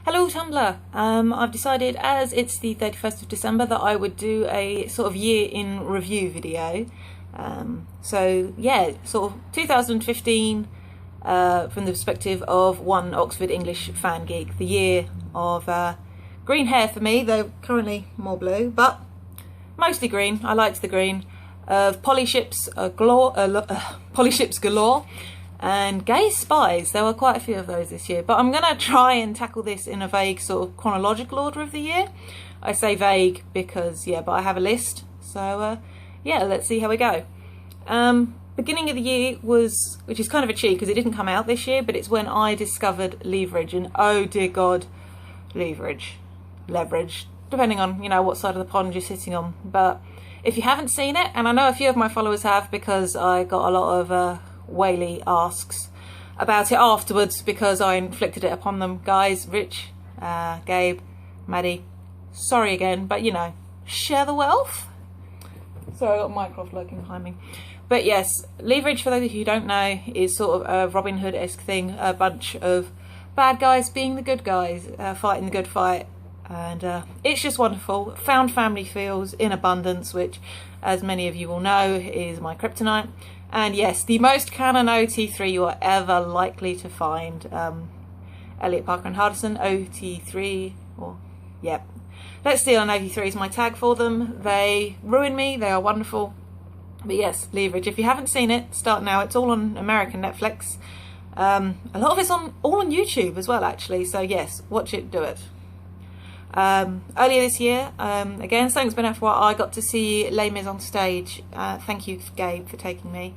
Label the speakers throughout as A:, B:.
A: Hello Tumblr! I've decided, as it's the 31st of December, that I would do a sort of year in review video. So yeah, sort of 2015 from the perspective of one Oxford English fan geek. The year of green hair for me, though currently more blue, but mostly green. I liked the green. Of polyships galore, and gay spies. There were quite a few of those this year, but I'm going to try and tackle this in a vague sort of chronological order of the year. I say vague because, yeah, but I have a list. So, yeah, let's see how we go. Beginning of the year was, which is kind of a cheat because it didn't come out this year, but it's when I discovered Leverage, and oh dear God, Leverage, depending on, you know, what side of the pond you're sitting on. But if you haven't seen it, and I know a few of my followers have because I got a lot of whaley asks about it afterwards because I inflicted it upon them. Guys, Rich, Gabe, Maddie, sorry again, but you know, share the wealth. Sorry, I got Mycroft lurking behind me. But yes, Leverage, for those of you who don't know, is sort of a Robin Hood-esque thing, a bunch of bad guys being the good guys, fighting the good fight. And it's just wonderful. Found family feels in abundance, which, as many of you will know, is my kryptonite. And yes, the most canon OT3 you are ever likely to find. Elliot, Parker and Hardison, OT3, or, yep. Let's Steal an OT3 is my tag for them. They ruin me, they are wonderful. But yes, Leverage, if you haven't seen it, start now. It's all on American Netflix. A lot of it's all on YouTube as well, actually. So yes, watch it, do it. Earlier this year, again, something's been out for a while, I got to see Les Mis on stage. Thank you, Gabe, for taking me.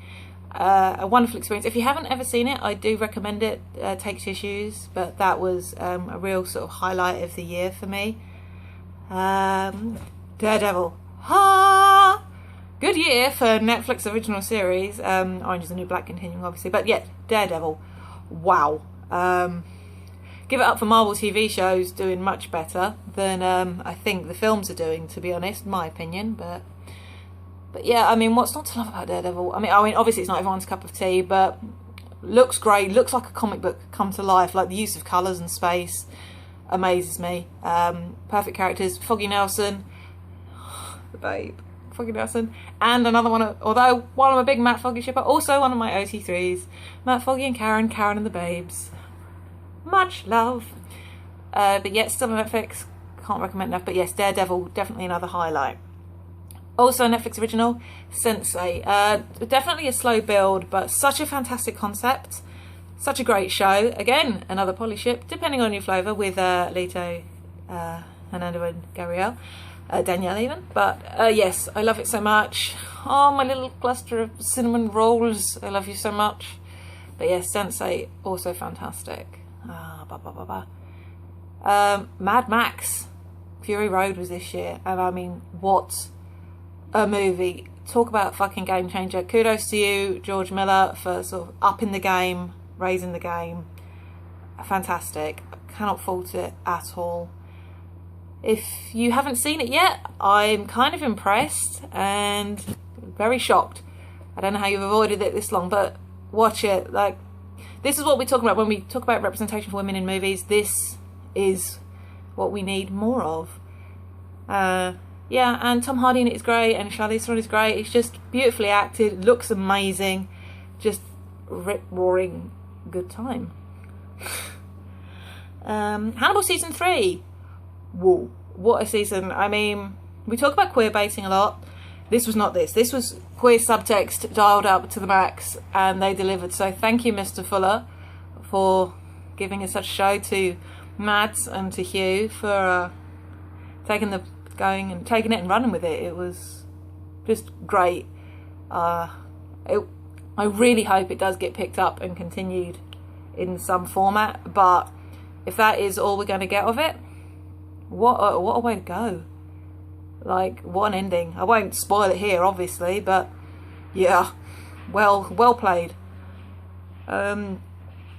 A: A wonderful experience. If you haven't ever seen it, I do recommend it. Take tissues, but that was a real sort of highlight of the year for me. Daredevil. Ha! Good year for Netflix original series. Orange is the New Black continuing, obviously, but yeah, Daredevil. Wow. Give it up for Marvel TV shows doing much better than I think the films are doing, to be honest, my opinion. But yeah, I mean, what's not to love about Daredevil? I mean, obviously it's not everyone's cup of tea, but looks great. Looks like a comic book come to life. Like the use of colours and space amazes me. Perfect characters. Foggy Nelson, the babe. Foggy Nelson, and another one. Although while I'm a big Matt Foggy shipper, also one of my OT3s, Matt Foggy and Karen and the Babes. Much love. But yet still on Netflix, can't recommend enough. But yes, Daredevil, definitely another highlight. Also a Netflix original, Sensei. Definitely a slow build, but such a fantastic concept, such a great show. Again, another polyship, depending on your flavour, with Leto, Hernando and Gabrielle, Danielle even. But yes, I love it so much. Oh, my little cluster of cinnamon rolls, I love you so much. But yes, Sensei, also fantastic. Mad Max Fury Road was this year, and I mean, what a movie. Talk about fucking game changer. Kudos to you, George Miller, for sort of upping the game, raising the game. Fantastic. Cannot fault it at all. If you haven't seen it yet, I'm kind of impressed and very shocked. I don't know how you've avoided it this long, but watch it. Like, this is what we talk about when we talk about representation for women in movies. This is what we need more of. Yeah, and Tom Hardy in it is great, and Charlize Theron is great. It's just beautifully acted, looks amazing, just rip-roaring good time. Hannibal season 3. Whoa, what a season. I mean, we talk about queer baiting a lot. This was not this. This was queer subtext dialed up to the max, and they delivered. So thank you, Mr. Fuller, for giving us such a show, to Mads and to Hugh for taking it and running with it. It was just great. I really hope it does get picked up and continued in some format. But if that is all we're going to get of it, what a way to go. Like, what an ending. I won't spoil it here, obviously, but yeah, well played. I'm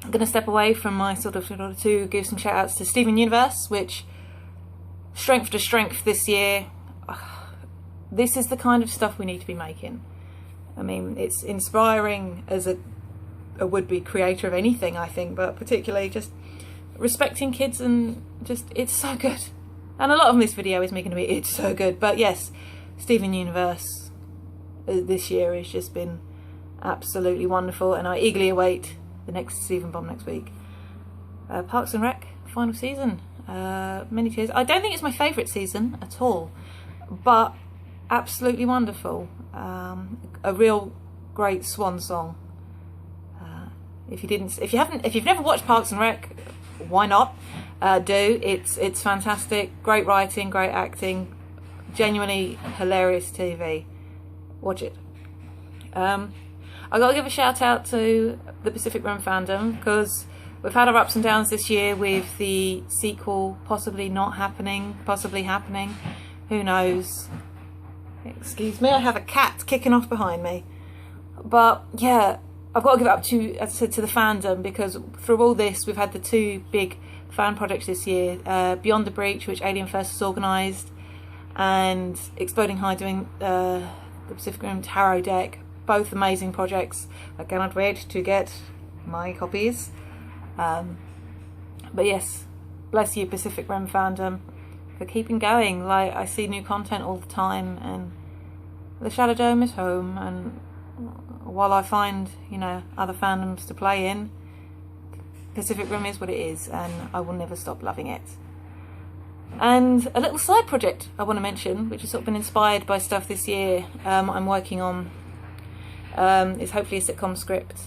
A: going to step away from my sort of, in order to give some shout outs to Steven Universe, which, strength to strength this year. This is the kind of stuff we need to be making. I mean, it's inspiring as a would-be creator of anything, I think, but particularly just respecting kids, and just, it's so good. And a lot of this video is me going to be, it's so good. But yes, Steven Universe this year has just been absolutely wonderful, and I eagerly await the next Steven Bomb next week. Parks and Rec final season, many tears. I don't think it's my favourite season at all, but absolutely wonderful. A real great swan song. If you've never watched Parks and Rec, why not? Do. It's fantastic. Great writing, great acting, genuinely hilarious TV. Watch it. I gotta give a shout out to the Pacific Rim fandom, because we've had our ups and downs this year with the sequel possibly not happening, possibly happening. Who knows? Excuse me, I have a cat kicking off behind me. But yeah, I've got to give it up to, as I said, to the fandom, because through all this we've had the two big fan projects this year, Beyond the Breach, which Alien First has organised, and Exploding High doing the Pacific Rim Tarot deck. Both amazing projects. I cannot wait to get my copies. But yes, bless you Pacific Rim fandom for keeping going. Like, I see new content all the time, and the Shadow Dome is home, and while I find, you know, other fandoms to play in, Pacific Rim is what it is, and I will never stop loving it. And a little side project I want to mention, which has sort of been inspired by stuff this year, I'm working on, is hopefully a sitcom script.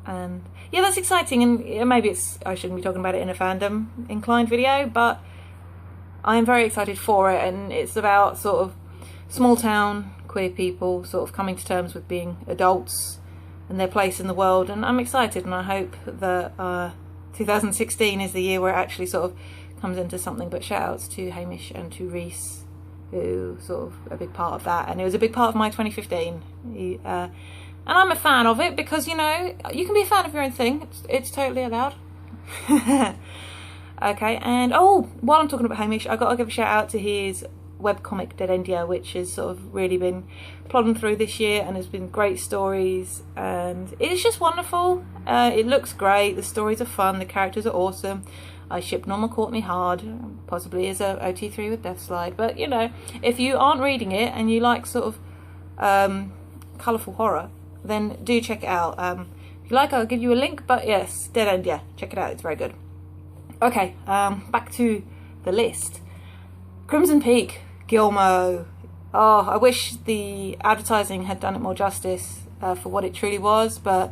A: And yeah, that's exciting, and maybe I shouldn't be talking about it in a fandom inclined video, but I am very excited for it, and it's about sort of small town queer people sort of coming to terms with being adults and their place in the world, and I'm excited, and I hope that 2016 is the year where it actually sort of comes into something. But shout outs to Hamish and to Reese, who sort of a big part of that, and it was a big part of my 2015. And I'm a fan of it, because, you know, you can be a fan of your own thing. It's totally allowed. Okay, and while I'm talking about Hamish, I've got to give a shout out to his webcomic Dead India, which has sort of really been plodding through this year, and has been great stories, and it's just wonderful. It looks great, the stories are fun, the characters are awesome. I ship Norma Courtney hard, possibly as a OT3 with Death Slide, but you know, if you aren't reading it and you like sort of colourful horror, then do check it out. If you like, I'll give you a link, but yes, Dead End, yeah, check it out, it's very good. Okay, back to the list. Crimson Peak, Gilmo. Oh, I wish the advertising had done it more justice for what it truly was, but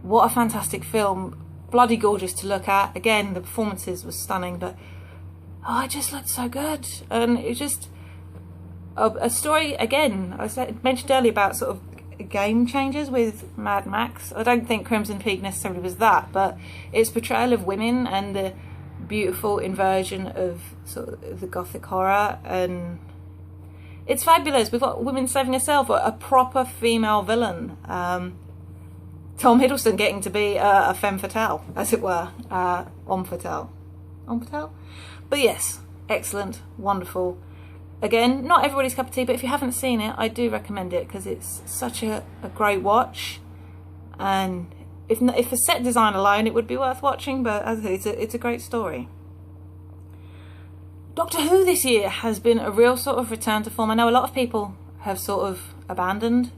A: what a fantastic film. Bloody gorgeous to look at. Again, the performances were stunning, but it just looked so good. And it just a story, again, mentioned earlier about sort of game changers with Mad Max. I don't think Crimson Peak necessarily was that, but its portrayal of women and the beautiful inversion of sort of the gothic horror, and it's fabulous. We've got women saving herself, a proper female villain. Tom Hiddleston getting to be a femme fatale, as it were, homme fatale. But yes, excellent, wonderful. Again, not everybody's cup of tea, but if you haven't seen it, I do recommend it, because it's such a great watch. And if for set design alone, it would be worth watching, but as I say, it's a great story. Doctor Who this year has been a real sort of return to form. I know a lot of people have sort of abandoned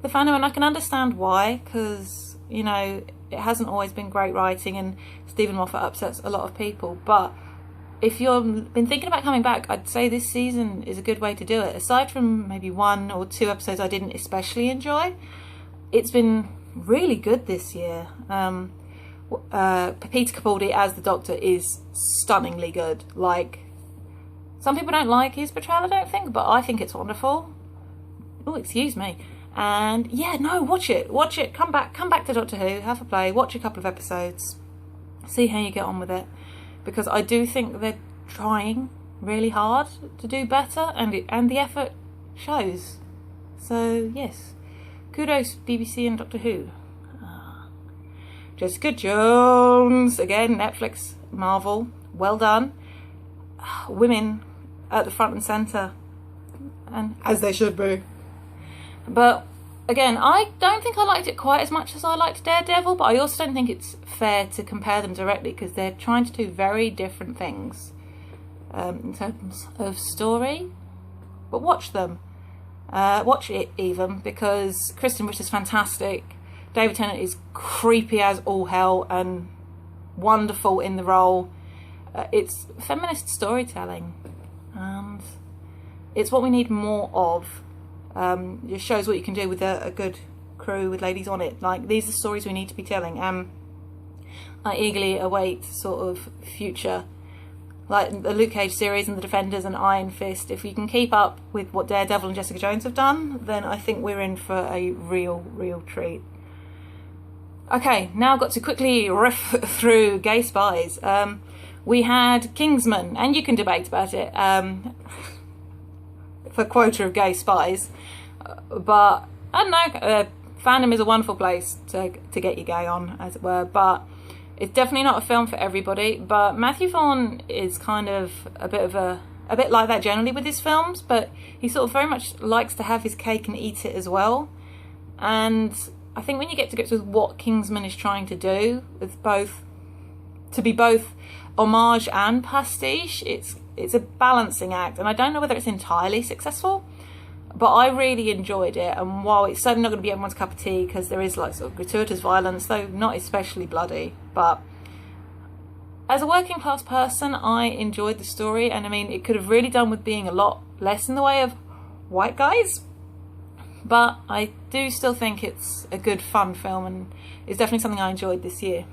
A: the fandom, and I can understand why, because, you know, it hasn't always been great writing, and Stephen Moffat upsets a lot of people. But if you've been thinking about coming back, I'd say this season is a good way to do it. Aside from maybe 1 or 2 episodes I didn't especially enjoy, it's been really good this year. Peter Capaldi as the Doctor is stunningly good. Like, some people don't like his portrayal, I don't think, but I think it's wonderful. Oh, excuse me. And yeah, no, watch it. Come back to Doctor Who, have a play, watch a couple of episodes, see how you get on with it, because I do think they're trying really hard to do better, and the effort shows. So yes, kudos BBC and Doctor Who. Jessica Jones, again, Netflix, Marvel, well done. Women at the front and centre, and as they should be. But again, I don't think I liked it quite as much as I liked Daredevil, but I also don't think it's fair to compare them directly because they're trying to do very different things in terms of story. But watch them. Watch it even, because Kristen Ritter is fantastic. David Tennant is creepy as all hell and wonderful in the role. It's feminist storytelling, and it's what we need more of. It shows what you can do with a good crew with ladies on it. Like, these are stories we need to be telling. I eagerly await sort of future, like the Luke Cage series and the Defenders and Iron Fist. If we can keep up with what Daredevil and Jessica Jones have done, then I think we're in for a real treat. Okay, now I've got to quickly riff through Gay Spies. We had Kingsman, and you can debate about it, for quota of gay spies, but I don't know, fandom is a wonderful place to get you gay on, as it were, but it's definitely not a film for everybody. But Matthew Vaughn is kind of a bit like that generally with his films, but he sort of very much likes to have his cake and eat it as well. And I think when you get to grips with what Kingsman is trying to do, with to be both homage and pastiche, it's a balancing act, and I don't know whether it's entirely successful, but I really enjoyed it. And while it's certainly not going to be everyone's cup of tea, because there is like sort of gratuitous violence, though not especially bloody, but as a working class person, I enjoyed the story. And I mean, it could have really done with being a lot less in the way of white guys, but I do still think it's a good fun film, and it's definitely something I enjoyed this year.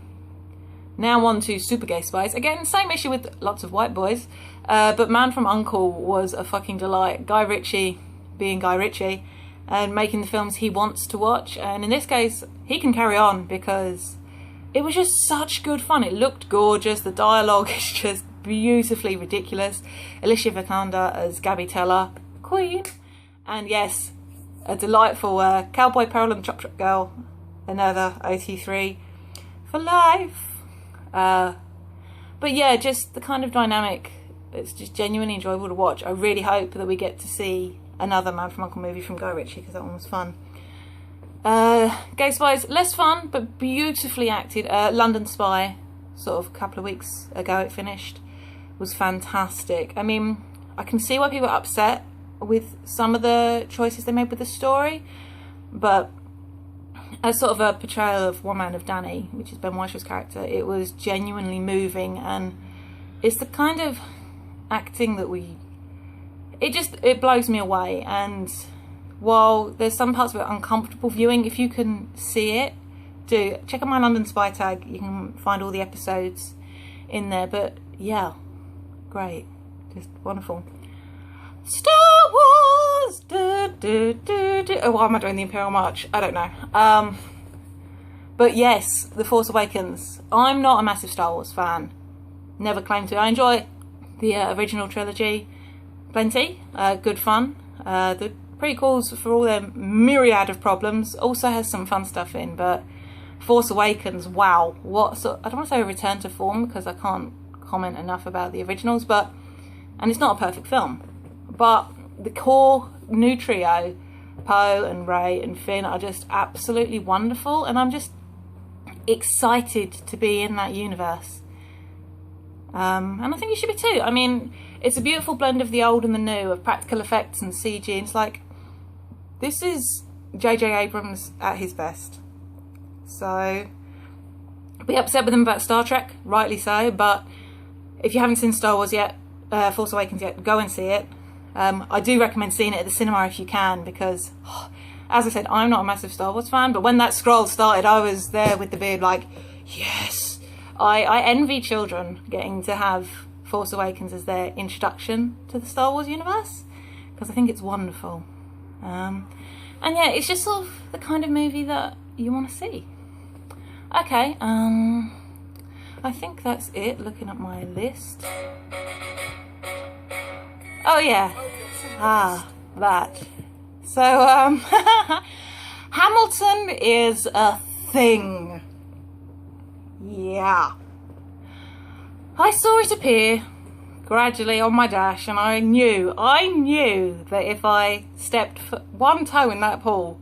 A: Now on to Super Gay Spies. Again, same issue with lots of white boys, but Man from U.N.C.L.E. was a fucking delight. Guy Ritchie being Guy Ritchie and making the films he wants to watch, and in this case he can carry on because it was just such good fun. It looked gorgeous, the dialogue is just beautifully ridiculous. Alicia Vikander as Gabby Teller, Queen, and yes, a delightful Cowboy Peril and the Chop Chop Girl, another OT3 for life. But yeah, just the kind of dynamic, it's just genuinely enjoyable to watch. I really hope that we get to see another Man from U.N.C.L.E. movie from Guy Ritchie, because that one was fun. Gay Spies, less fun but beautifully acted. London Spy, sort of a couple of weeks ago it finished, was fantastic. I mean, I can see why people are upset with some of the choices they made with the story, but as sort of a portrayal of One Man of Danny, which is Ben Whishawer's character, it was genuinely moving, and it's the kind of acting that it blows me away. And while there's some parts of it uncomfortable viewing, if you can see it, do check out my London Spy tag. You can find all the episodes in there. But yeah, great, just wonderful. Star Wars! Oh, why am I doing the Imperial March? I don't know. But yes, The Force Awakens. I'm not a massive Star Wars fan. Never claimed to. I enjoy the original trilogy plenty. Good fun. The prequels, for all their myriad of problems, also has some fun stuff in. But Force Awakens, wow. What sort? I don't want to say a return to form, because I can't comment enough about the originals. And it's not a perfect film. But the core new trio, Poe and Rey and Finn, are just absolutely wonderful, and I'm just excited to be in that universe. And I think you should be too. I mean, it's a beautiful blend of the old and the new, of practical effects and CG, and it's like, this is J.J. Abrams at his best. So, be upset with him about Star Trek, rightly so, but if you haven't seen Star Wars yet, Force Awakens yet, go and see it. I do recommend seeing it at the cinema if you can, because, as I said, I'm not a massive Star Wars fan, but when that scroll started, I was there with the beard like, yes! I envy children getting to have Force Awakens as their introduction to the Star Wars universe, because I think it's wonderful. And yeah, it's just sort of the kind of movie that you want to see. Okay, I think that's it, looking at my list. Oh yeah, that. So, Hamilton is a thing. Yeah. I saw it appear gradually on my dash, and I knew that if I stepped one toe in that pool,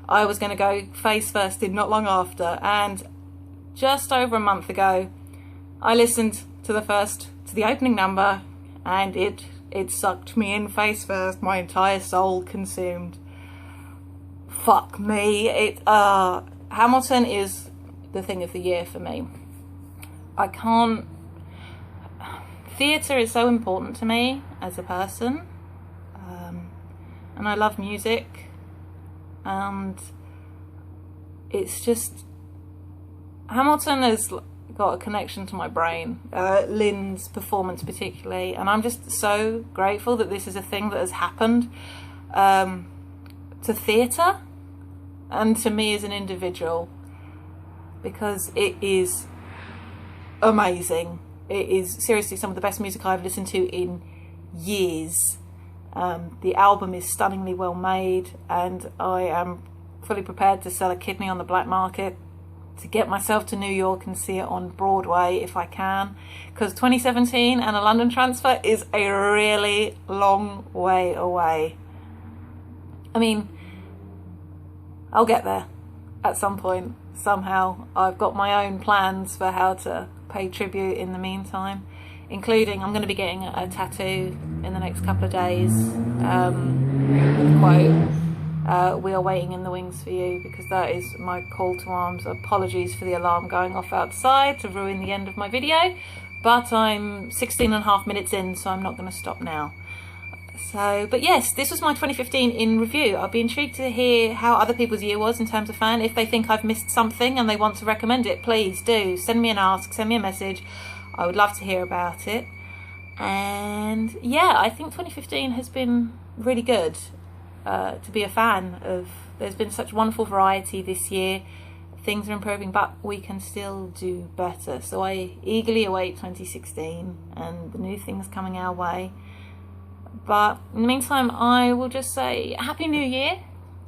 A: I was going to go face first in not long after, and just over a month ago I listened to the opening number, and it sucked me in face first, my entire soul consumed. Fuck me. Hamilton is the thing of the year for me. Theatre is so important to me as a person, and I love music, and it's just, Hamilton has got a connection to my brain, Lynn's performance particularly, and I'm just so grateful that this is a thing that has happened to theatre and to me as an individual, because it is amazing. It is seriously some of the best music I've listened to in years. The album is stunningly well made, and I am fully prepared to sell a kidney on the black market to get myself to New York and see it on Broadway if I can, because 2017 and a London transfer is a really long way away. I mean, I'll get there at some point, somehow. I've got my own plans for how to pay tribute in the meantime, including I'm going to be getting a tattoo in the next couple of days with a quote, "We are waiting in the wings for you," because that is my call to arms. Apologies for the alarm going off outside to ruin the end of my video, but I'm 16.5 minutes in, so I'm not going to stop now. So, but yes, this was my 2015 in review. I'll be intrigued to hear how other people's year was in terms of fan. If they think I've missed something and they want to recommend it, please do. Send me an ask, send me a message. I would love to hear about it. And yeah, I think 2015 has been really good to be a fan of. There's been such wonderful variety this year. Things are improving, but we can still do better. So I eagerly await 2016 and the new things coming our way. But in the meantime, I will just say Happy New Year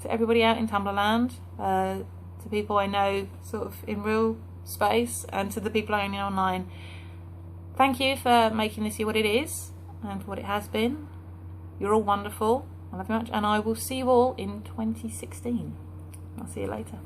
A: to everybody out in Tumblrland, to people I know sort of in real space, and to the people I know online. Thank you for making this year what it is and what it has been. You're all wonderful. I love you much, and I will see you all in 2016. I'll see you later.